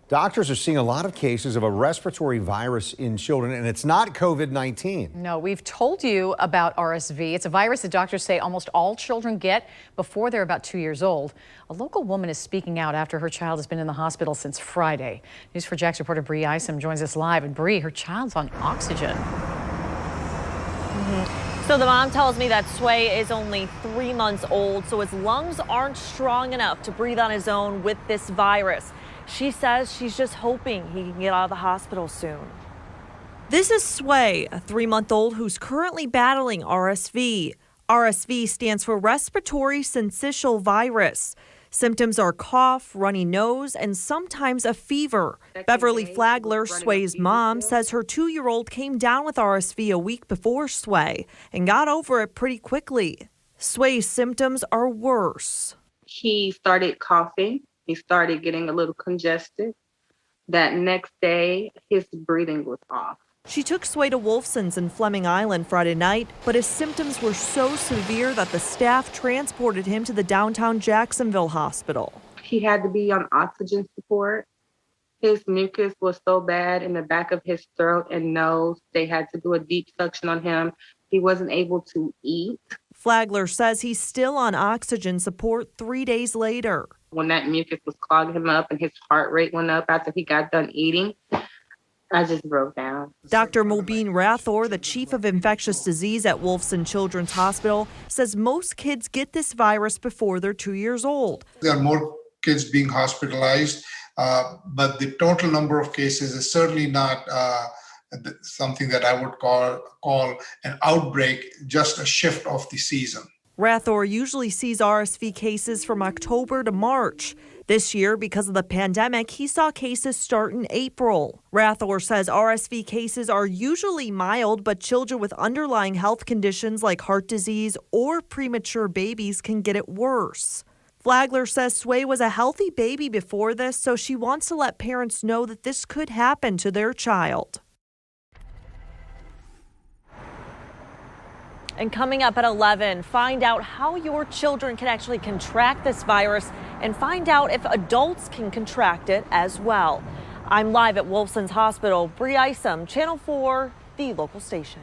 Doctors are seeing a lot of cases of a respiratory virus in children, and it's not COVID-19. No, we've told you about RSV. It's a virus that doctors say almost all children get before they're about 2 years old. A local woman is speaking out after her child has been in the hospital since Friday. News4Jax reporter Bree Isom joins us live. And Bree, her child's on oxygen. So the mom tells me that Sway is only 3 months old, so his lungs aren't strong enough to breathe on his own with this virus. She says she's just hoping he can get out of the hospital soon. This is Sway, a 3-month-old who's currently battling RSV. RSV stands for respiratory syncytial virus. Symptoms are cough, runny nose, and sometimes a fever. Beverly Flagler, Sway's mom, says her 2-year-old came down with RSV a week before Sway and got over it pretty quickly. Sway's symptoms are worse. He started coughing. He started getting a little congested. That next day, his breathing was off. She took Sway to Wolfson's in Fleming Island Friday night, but his symptoms were so severe that the staff transported him to the downtown Jacksonville hospital. He had to be on oxygen support. His mucus was so bad in the back of his throat and nose, they had to do a deep suction on him. He wasn't able to eat. Flagler says he's still on oxygen support 3 days later. When that mucus was clogging him up and his heart rate went up after he got done eating, I just broke down. Dr. Mobeen Rathor, the chief of infectious disease at Wolfson Children's Hospital, says most kids get this virus before they're 2 years old. There are more kids being hospitalized, but the total number of cases is certainly not something that I would call an outbreak, just a shift of the season. Rathor usually sees RSV cases from October to March. This year, because of the pandemic, he saw cases start in April. Rathor says RSV cases are usually mild, but children with underlying health conditions like heart disease or premature babies can get it worse. Flagler says Sway was a healthy baby before this, so she wants to let parents know that this could happen to their child. And coming up at 11, find out how your children can actually contract this virus and find out if adults can contract it as well. I'm live at Wolfson's Hospital. Bree Isom, Channel 4, the local station.